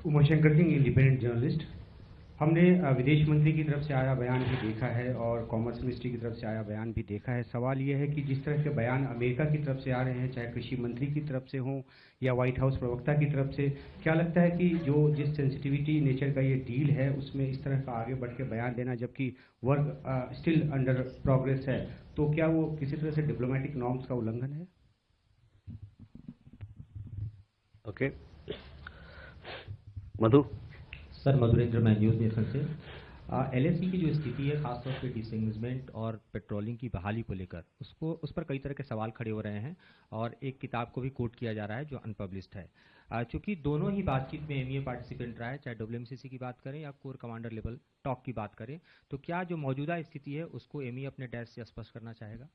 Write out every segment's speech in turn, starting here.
Umashankar Singh, independent journalist. हमने विदेश मंत्री की तरफ से आया बयान भी देखा है और कॉमर्स मिनिस्ट्री की तरफ से आया बयान भी देखा है। सवाल यह है कि जिस तरह के बयान अमेरिका की तरफ से आ रहे हैं, चाहे कृषि मंत्री की तरफ से हों या व्हाइट हाउस प्रवक्ता की तरफ से, क्या लगता है कि जो जिस सेंसिटिविटी नेचर का ये डील है उसमें इस तरह का आगे बढ़ के बयान देना, जबकि वर्क स्टिल अंडर प्रोग्रेस है, तो क्या वो किसी तरह से डिप्लोमेटिक नॉर्म्स का उल्लंघन है? ओके, मधु। सर, मधुरेंद्र, मैं न्यूज़ नेशन से। एलएसी की जो स्थिति है, खासतौर पे डिसइंगेजमेंट और पेट्रोलिंग की बहाली को लेकर, उस पर कई तरह के सवाल खड़े हो रहे हैं और एक किताब को भी कोट किया जा रहा है जो अनपब्लिश्ड है। चूंकि दोनों ही बातचीत में एमईए पार्टिसिपेंट रहा है, चाहे डब्ल्यूएमसीसी की बात करें या कोर कमांडर लेवल टॉक की बात करें, तो क्या जो मौजूदा स्थिति है उसको एमईए अपने डैश से स्पष्ट करना चाहेगा?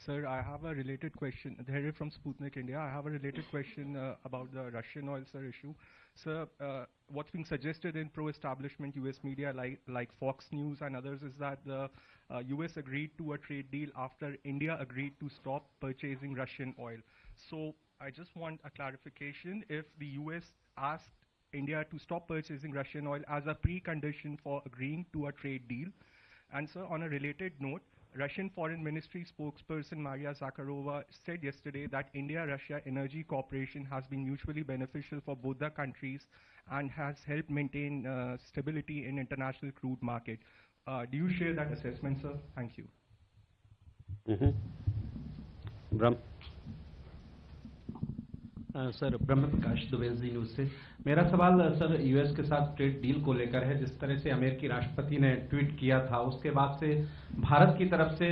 Sir, I have a related question. Dhairy from Sputnik India. I have a related question about the Russian oil, sir, issue. Sir, what's being suggested in pro-establishment US media like Fox News and others is that the US agreed to a trade deal after India agreed to stop purchasing Russian oil. So I just want a clarification if the US asked India to stop purchasing Russian oil as a precondition for agreeing to a trade deal. And sir, on a related note, Russian Foreign Ministry spokesperson Maria Zakharova said yesterday that India-Russia energy cooperation has been mutually beneficial for both the countries and has helped maintain stability in international crude market. Do you share that assessment, sir? Thank you. Brahm. Sir, Brahma Prakash Dubey news से। मेरा सवाल sir US के साथ trade deal को लेकर है। जिस तरह से अमेरिकी राष्ट्रपति ने ट्वीट किया था, उसके बाद से भारत की तरफ से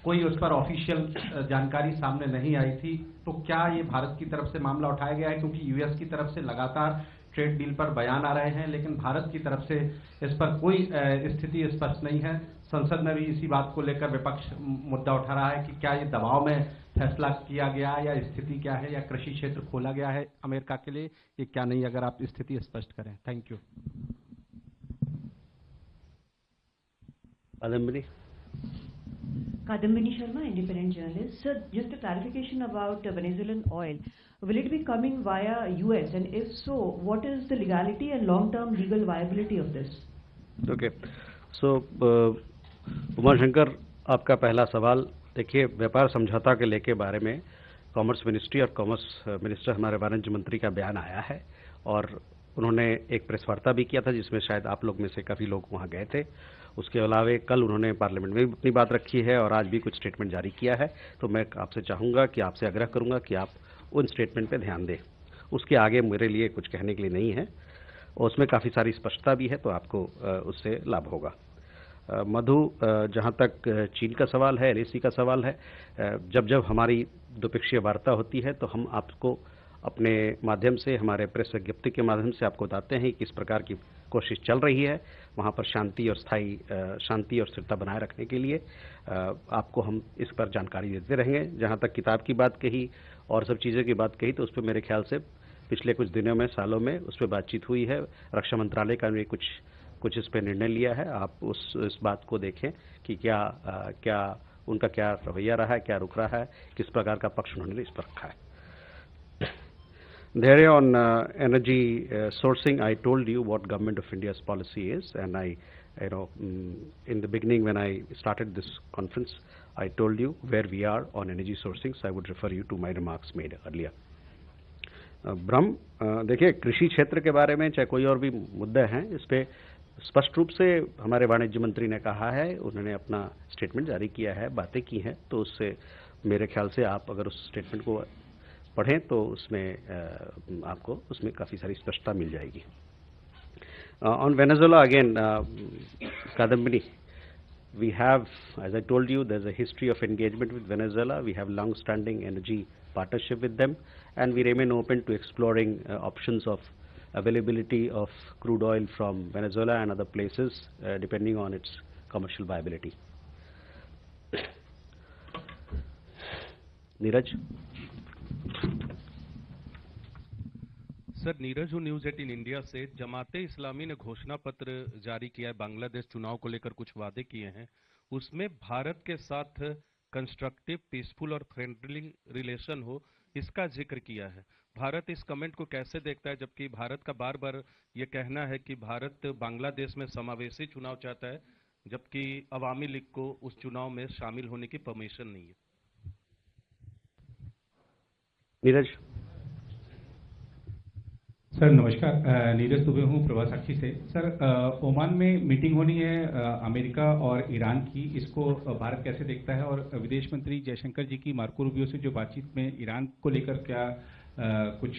कोई उस पर ऑफिशियल जानकारी सामने नहीं आई थी, तो क्या ये भारत की तरफ से मामला उठाया गया है? क्योंकि यूएस की तरफ से लगातार ट्रेड डील पर बयान आ रहे हैं, लेकिन भारत की तरफ से इस पर कोई स्थिति स्पष्ट नहीं है। संसद में भी इसी बात को लेकर विपक्ष मुद्दा उठा रहा है कि क्या ये दबाव में फैसला किया गया या स्थिति क्या है, या कृषि क्षेत्र खोला गया है अमेरिका के लिए, ये क्या नहीं? अगर आप स्थिति स्पष्ट करें। Thank you. Kadambini Sharma, independent journalist. Sir, just a clarification about Venezuelan oil. Will it be coming via US, and if so, what is the legality and long-term legal viability of this? Okay, so Umashankar, आपका पहला सवाल देखिए, व्यापार समझौता के लेके बारे में कॉमर्स मिनिस्ट्री और कॉमर्स मिनिस्टर हमारे वाणिज्य मंत्री का बयान आया है और उन्होंने एक प्रेस वार्ता भी किया था जिसमें शायद आप लोग में से काफ़ी लोग वहां गए थे। उसके अलावा कल उन्होंने पार्लियामेंट में भी अपनी बात रखी है और आज भी कुछ स्टेटमेंट जारी किया है। तो मैं आपसे चाहूँगा कि आपसे आग्रह करूँगा कि आप उन स्टेटमेंट पर ध्यान दें। उसके आगे मेरे लिए कुछ कहने के लिए नहीं है और उसमें काफ़ी सारी स्पष्टता भी है, तो आपको उससे लाभ होगा। मधु, जहाँ तक चीन का सवाल है, एलएसी का सवाल है, जब जब हमारी द्विपक्षीय वार्ता होती है तो हम आपको अपने माध्यम से, हमारे प्रेस विज्ञप्ति के माध्यम से आपको बताते हैं कि किस प्रकार की कोशिश चल रही है वहाँ पर शांति और स्थायी शांति और स्थिरता बनाए रखने के लिए। आपको हम इस पर जानकारी देते रहेंगे। जहाँ तक किताब की बात कही और सब चीज़ों की बात कही, तो उस पर मेरे ख्याल से पिछले कुछ दिनों में, सालों में उस पर बातचीत हुई है। रक्षा मंत्रालय का भी कुछ इस पर निर्णय लिया है। आप इस बात को देखें कि क्या उनका क्या रवैया रहा है, क्या रुख रहा है, किस प्रकार का पक्ष उन्होंने इस पर रखा है। There on energy sourcing, I told you what government of India's policy is, and in the beginning when I started this conference, I told you where we are on energy sourcing, so I would refer you to my remarks made earlier. ब्रह्म, देखिए, कृषि क्षेत्र के बारे में चाहे कोई और भी मुद्दे हैं, इस पे स्पष्ट रूप से हमारे वाणिज्य मंत्री ने कहा है, उन्होंने अपना स्टेटमेंट जारी किया है, बातें की हैं, तो उससे मेरे ख्याल से आप अगर उस स्टेटमेंट को पढ़ें तो उसमें आपको उसमें काफ़ी सारी स्पष्टता मिल जाएगी। On Venezuela again, Kadambini, we have, as I told you, there's a history of engagement with Venezuela. We have long-standing energy partnership with them, and we remain open to exploring options of availability of crude oil from Venezuela and other places, depending on its commercial viability. Neeraj? Sir, Neeraj हूँ, news 18 India से। जमाते इस्लामी ने घोषणा पत्र जारी किया है, बांग्लादेश चुनाव को लेकर कुछ वादे किए हैं, उसमें भारत के साथ कंस्ट्रक्टिव, पीसफुल और फ्रेंडली रिलेशन हो, इसका जिक्र किया है। भारत इस कमेंट को कैसे देखता है, जबकि भारत का बार बार ये कहना है कि भारत बांग्लादेश में समावेशी चुनाव चाहता है, जबकि अवामी लीग को उस चुनाव में शामिल होने की परमिशन नहीं है। नीरज। सर नमस्कार, नीरज दुबे हूँ प्रभा साक्षी से। सर ओमान में मीटिंग होनी है अमेरिका और ईरान की, इसको भारत कैसे देखता है? और विदेश मंत्री जयशंकर जी की मार्को रूबियो से जो बातचीत में ईरान को लेकर क्या कुछ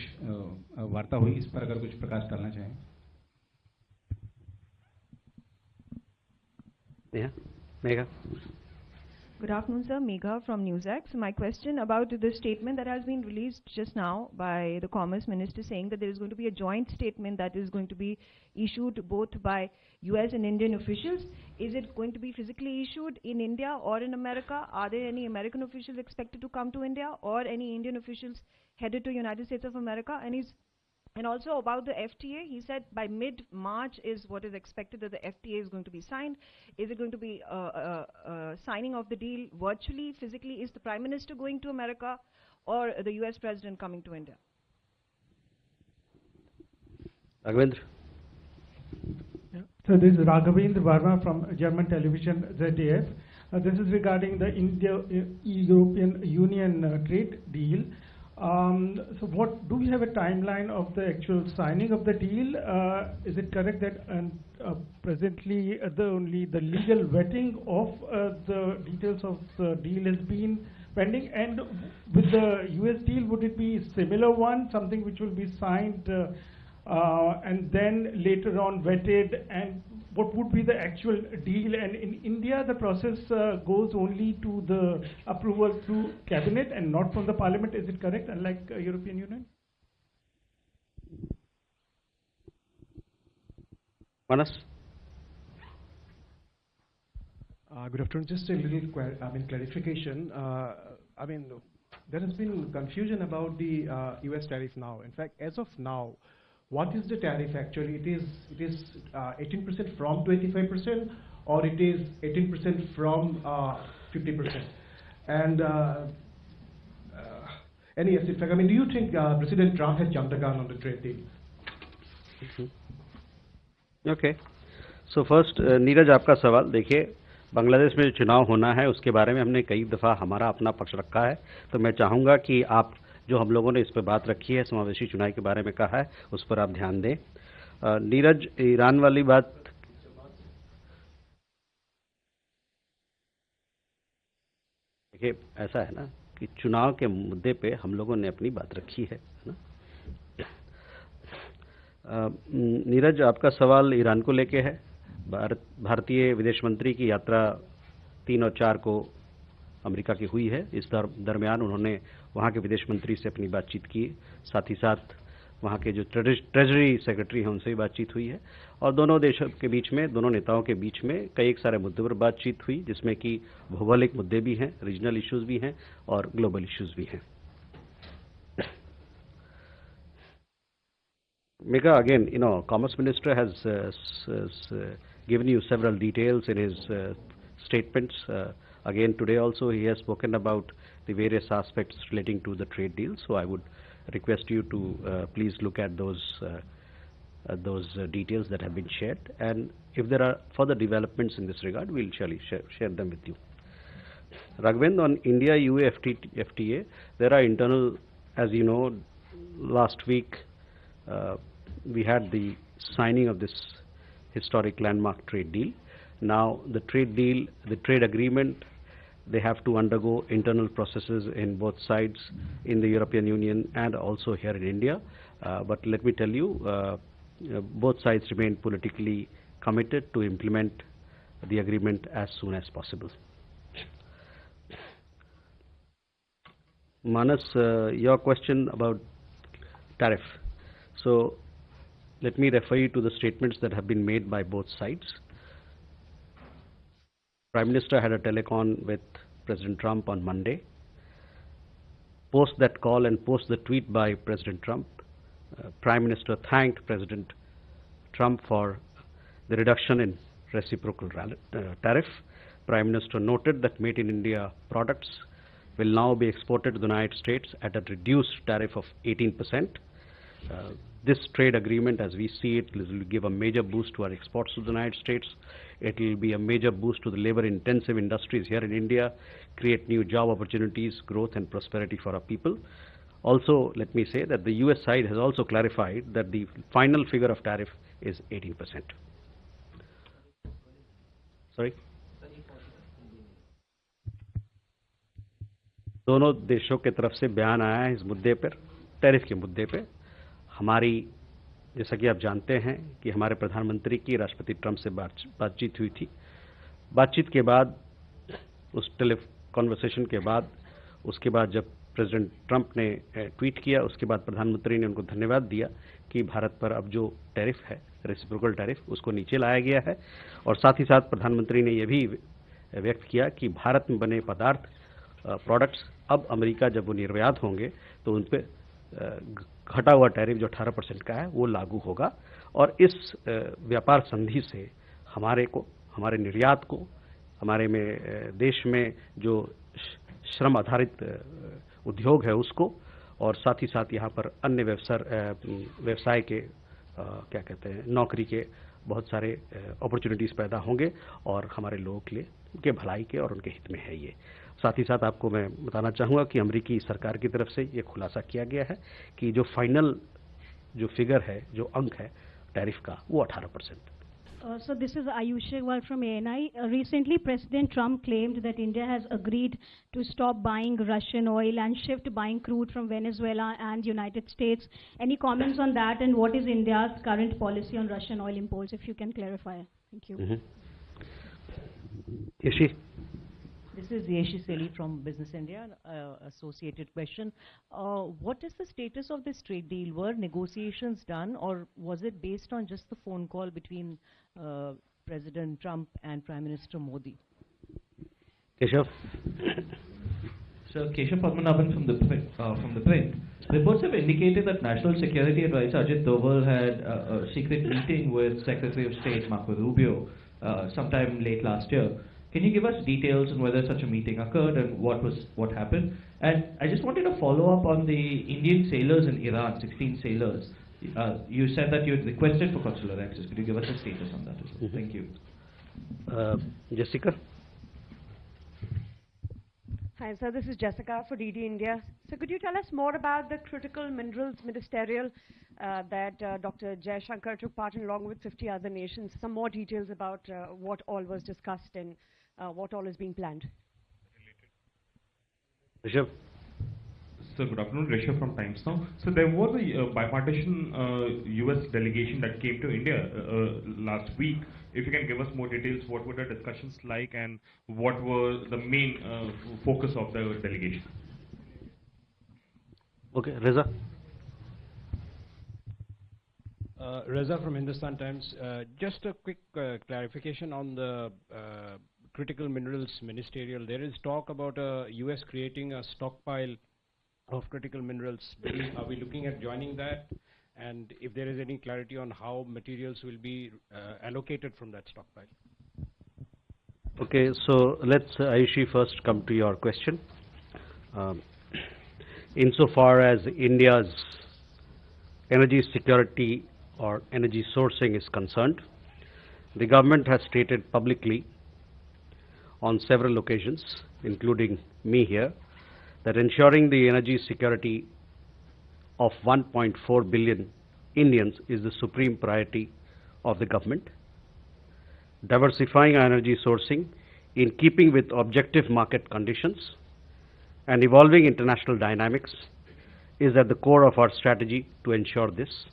वार्ता हुई, इस पर अगर कुछ प्रकाश डालना चाहें। Megha. Good afternoon, sir. Megha from NewsX. My question about the statement that has been released just now by the Commerce Minister, saying that there is going to be a joint statement that is going to be issued both by US and Indian officials. Is it going to be physically issued in India or in America? Are there any American officials expected to come to India, or any Indian officials headed to United States of America? And also about the FTA, he said by mid-March is what is expected that the FTA is going to be signed. Is it going to be signing of the deal virtually, physically? Is the Prime Minister going to America, or the US President coming to India? Raghavendra. Yeah. So this is Raghavendra Verma from German television ZDF. This is regarding the India-European Union trade deal. So what do we have a timeline of the actual signing of the deal? Is it correct that presently only the legal vetting of the details of the deal has been pending? And with the US deal, would it be similar one, something which will be signed and then later on vetted? And what would be the actual deal? And in India, the process goes only to the approval through cabinet and not from the parliament. Is it correct, unlike European Union? Manas. Good afternoon. Just a little clarification. There has been confusion about the US tariff now. In fact, as of now, what is the tariff actually? It is 18% from 25%, or it is 18% from 50%? And yes, in fact, do you think President Trump has jumped the gun on the trade deal? Okay. So first, Neeraj आपका सवाल देखिए, बांग्लादेश में जो चुनाव होना है उसके बारे में हमने कई दफ़ा हमारा अपना पक्ष रखा है, तो मैं चाहूँगा कि आप जो हम लोगों ने इस पर बात रखी है, समावेशी चुनाव के बारे में कहा है, उस पर आप ध्यान दें। नीरज, ईरान वाली बात देखिए, ऐसा है ना कि चुनाव के मुद्दे पे हम लोगों ने अपनी बात रखी है ना। नीरज, आपका सवाल ईरान को लेके है। भारतीय विदेश मंत्री की यात्रा 3 और 4 को अमेरिका की हुई है। इस दरमियान उन्होंने वहाँ के विदेश मंत्री से अपनी बातचीत की, साथ ही साथ वहाँ के जो ट्रेजरी सेक्रेटरी हैं उनसे भी बातचीत हुई है, और दोनों देशों के बीच में, दोनों नेताओं के बीच में कई सारे मुद्दों पर बातचीत हुई, जिसमें कि भौगोलिक मुद्दे भी हैं, रीजनल इश्यूज भी हैं और ग्लोबल इश्यूज भी हैं। Megha, again, Commerce Minister has given you several details in his statements. Again, today also he has spoken about the various aspects relating to the trade deal. So I would request you to please look at those details that have been shared. And if there are further developments in this regard, we'll surely share them with you. Raghavendra, on India-EU FTA, there are internal, as you know, last week we had the signing of this historic landmark trade deal. Now the trade deal, the trade agreement, they have to undergo internal processes in both sides, in the European Union and also here in India. But let me tell you, both sides remain politically committed to implement the agreement as soon as possible. Manas, your question about tariff. So let me refer you to the statements that have been made by both sides. Prime Minister had a telecon with President Trump on Monday. Post that call and post the tweet by President Trump, Prime Minister thanked President Trump for the reduction in reciprocal tariff. Prime Minister noted that Made in India products will now be exported to the United States at a reduced tariff of 18%. This trade agreement, as we see it, will give a major boost to our exports to the United States. It will be a major boost to the labor-intensive industries here in India, create new job opportunities, growth and prosperity for our people. Also, let me say that the US side has also clarified that the final figure of tariff is 18%. Sorry? दोनों देशों के तरफ से बयान आया है इस मुद्दे पर, टैरिफ के मुद्दे पे। हमारी, जैसा कि आप जानते हैं कि हमारे प्रधानमंत्री की राष्ट्रपति ट्रंप से बातचीत हुई थी। बातचीत के बाद, उस कॉन्वर्सेशन के बाद, उसके बाद जब प्रेसिडेंट ट्रंप ने ट्वीट किया, उसके बाद प्रधानमंत्री ने उनको धन्यवाद दिया कि भारत पर अब जो टैरिफ है, रेसिप्रोकल टैरिफ, उसको नीचे लाया गया है। और साथ ही साथ प्रधानमंत्री ने यह भी व्यक्त किया कि भारत में बने पदार्थ, प्रोडक्ट्स, अब अमेरिका जब वो निर्यात होंगे तो उन पर घटा हुआ टैरिफ जो 18% का है वो लागू होगा। और इस व्यापार संधि से हमारे निर्यात को, हमारे में देश में जो श्रम आधारित उद्योग है उसको, और साथ ही साथ यहाँ पर अन्य व्यवसाय के क्या कहते हैं, नौकरी के बहुत सारे अपॉर्चुनिटीज़ पैदा होंगे और हमारे लोगों के लिए, उनके भलाई के और उनके हित में है ये। साथ ही साथ आपको मैं बताना चाहूँगा कि अमेरिकी सरकार की तरफ से ये खुलासा किया गया है कि जो फाइनल जो फिगर है, जो अंक है टैरिफ का, वो 18%। So this is Ayush Agarwal from ANI. Recently, President Trump claimed that India has agreed to stop buying Russian oil and shift buying crude from Venezuela and United States. Any comments on that, and what is India's current policy on Russian oil imports, if you can clarify? Thank you. Yeshi. This is Yeshi Seli from Business India, associated question. What is the status of this trade deal? Were negotiations done, or was it based on just the phone call between President Trump and Prime Minister Modi? Keshav. Sir, Keshav Padmanabhan from the Print. Reports have indicated that National Security Advisor Ajit Doval had a secret meeting with Secretary of State Marco Rubio sometime late last year. Can you give us details on whether such a meeting occurred and what happened? And I just wanted to follow up on the Indian sailors in Iran, 16 sailors. You said that you had requested for consular access. Could you give us a status on that as well? Thank you. Jessica. Hi, sir. This is Jessica for DD India. So could you tell us more about the critical minerals ministerial that Dr. Jaishankar took part in along with 50 other nations? Some more details about what all was discussed and what all is being planned. Rishabh. So good afternoon, Rishabh from Times Now. So there was a bipartisan US delegation that came to India last week. If you can give us more details, what were the discussions like and what were the main focus of the delegation? Okay, Reza. Reza from Hindustan Times. Just a quick clarification on the critical minerals ministerial. There is talk about US creating a stockpile of critical minerals. Are we looking at joining that? And if there is any clarity on how materials will be allocated from that stockpile? Okay, so let's Ayushi first come to your question. Insofar as India's energy security or energy sourcing is concerned, the government has stated publicly on several occasions, including me here, that ensuring the energy security of 1.4 billion Indians is the supreme priority of the government. Diversifying our energy sourcing in keeping with objective market conditions and evolving international dynamics is at the core of our strategy to ensure this.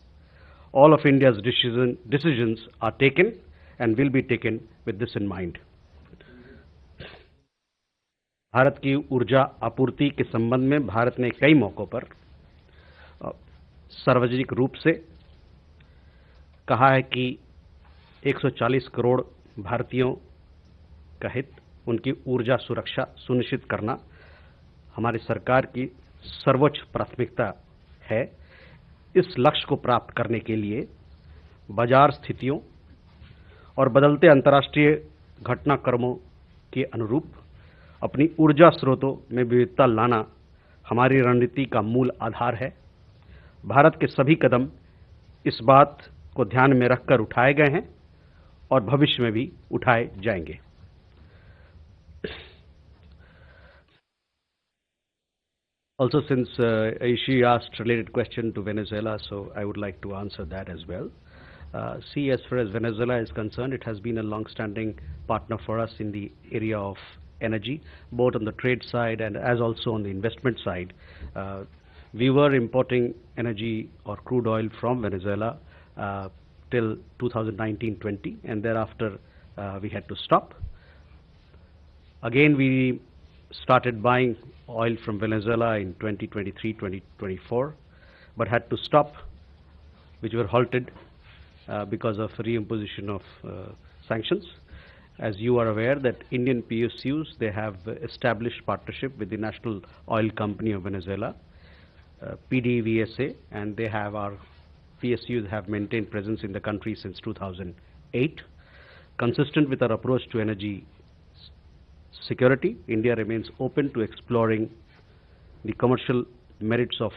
All of India's decisions are taken and will be taken with this in mind. Bharat की ऊर्जा आपूर्ति के संबंध में भारत ने कई मौकों पर सार्वजनिक रूप से कहा है कि 140 करोड़ भारतीयों का हित, उनकी ऊर्जा सुरक्षा सुनिश्चित करना हमारी सरकार की सर्वोच्च प्राथमिकता है। इस लक्ष्य को प्राप्त करने के लिए बाजार स्थितियों और बदलते अंतर्राष्ट्रीय घटनाक्रमों के अनुरूप अपनी ऊर्जा स्रोतों में विविधता लाना हमारी रणनीति का मूल आधार है। भारत के सभी कदम इस बात को ध्यान में रखकर उठाए गए हैं और भविष्य में भी उठाए जाएंगे। Also, since she asked related question to Venezuela, so I would like to answer that as well. See, as far as Venezuela is concerned, it has been a long-standing partner for us in the area of energy, both on the trade side and as also on the investment side. We were importing energy or crude oil from Venezuela till 2019-20, and thereafter we had to stop. Again, we started buying oil from Venezuela in 2023-2024, but had to stop, which were halted because of reimposition of sanctions. As you are aware that Indian PSUs, they have established partnership with the National Oil Company of Venezuela, PDVSA, and they have our PSUs have maintained presence in the country since 2008. Consistent with our approach to energy security, India remains open to exploring the commercial merits of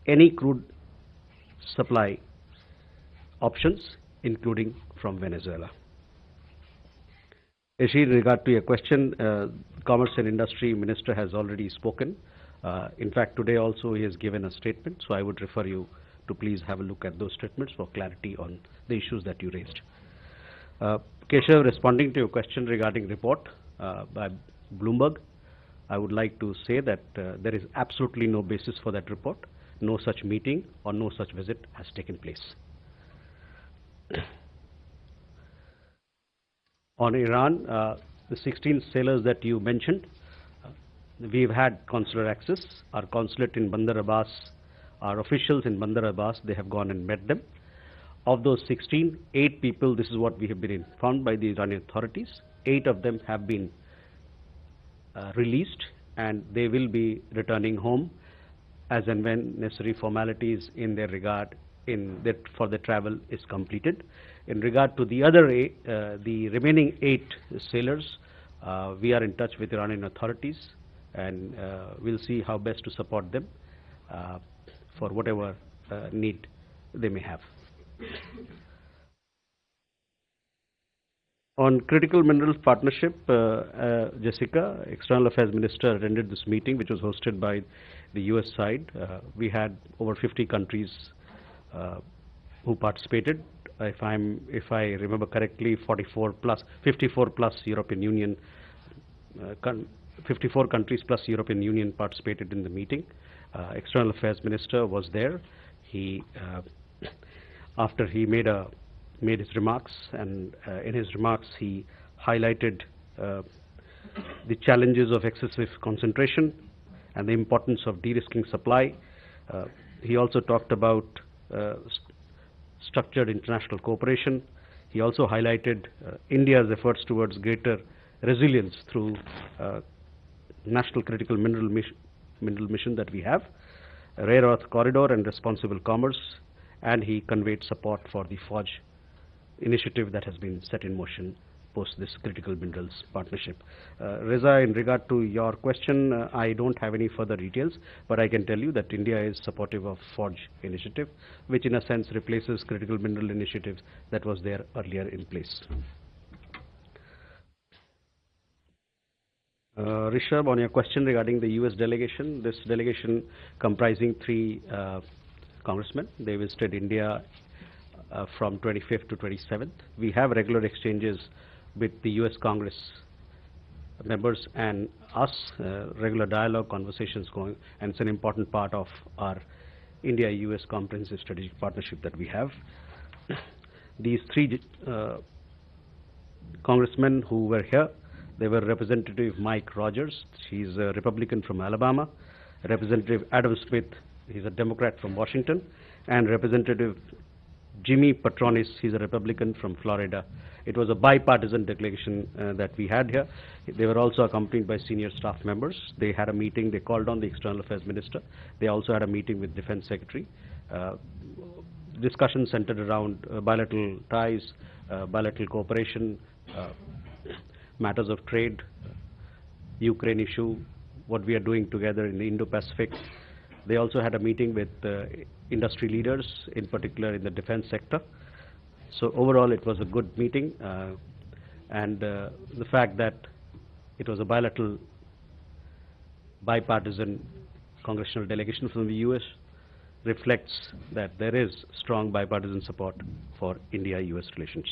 any crude supply options, including from Venezuela. Ishi, in regard to your question, Commerce and Industry Minister has already spoken. In fact, today also he has given a statement, so I would refer you to please have a look at those statements for clarity on the issues that you raised. Keshav, responding to your question regarding report by Bloomberg, I would like to say that there is absolutely no basis for that report. No such meeting or no such visit has taken place. On Iran, the 16 sailors that you mentioned, we've had consular access. Our consulate in Bandar Abbas, our officials in Bandar Abbas, they have gone and met them. Of those 16, 8 people, this is what we have been informed by the Iranian authorities, 8 of them have been released, and they will be returning home as and when necessary formalities in their regard for the travel is completed. In regard to the other the remaining 8 sailors, we are in touch with Iranian authorities, and we'll see how best to support them for whatever need they may have. On critical minerals partnership, Jessica, External Affairs Minister, attended this meeting, which was hosted by the US side. We had over 50 countries who participated. If I remember correctly, 54 plus European Union, 54 countries plus European Union participated in the meeting. External Affairs Minister was there. He, after he made his remarks, and in his remarks he highlighted the challenges of excessive concentration and the importance of de-risking supply. He also talked about structured international cooperation. He also highlighted India's efforts towards greater resilience through national critical mineral mission that we have, a rare earth corridor and responsible commerce, and he conveyed support for the FORGE initiative that has been set in motion post this critical minerals partnership. Reza, in regard to your question, I don't have any further details, but I can tell you that India is supportive of FORGE initiative, which in a sense replaces critical mineral initiatives that was there earlier in place. Rishabh, on your question regarding the US delegation, this delegation comprising 3 congressmen, they visited India from 25th to 27th. We have regular exchanges with the US Congress members and us, regular dialogue, conversations going, and it's an important part of our India-US comprehensive strategic partnership that we have. These 3 congressmen who were here, they were Representative Mike Rogers, he's a Republican from Alabama, Representative Adam Smith, he's a Democrat from Washington, and Representative Jimmy Patronis, he's a Republican from Florida. It was a bipartisan delegation that we had here. They were also accompanied by senior staff members. They had a meeting, they called on the External Affairs Minister. They also had a meeting with Defense Secretary. Discussion centered around bilateral ties, bilateral cooperation, matters of trade, Ukraine issue, what we are doing together in the Indo-Pacific. They also had a meeting with industry leaders, in particular in the defense sector. So overall, it was a good meeting, and the fact that it was a bilateral, bipartisan congressional delegation from the US reflects that there is strong bipartisan support for India-US relations.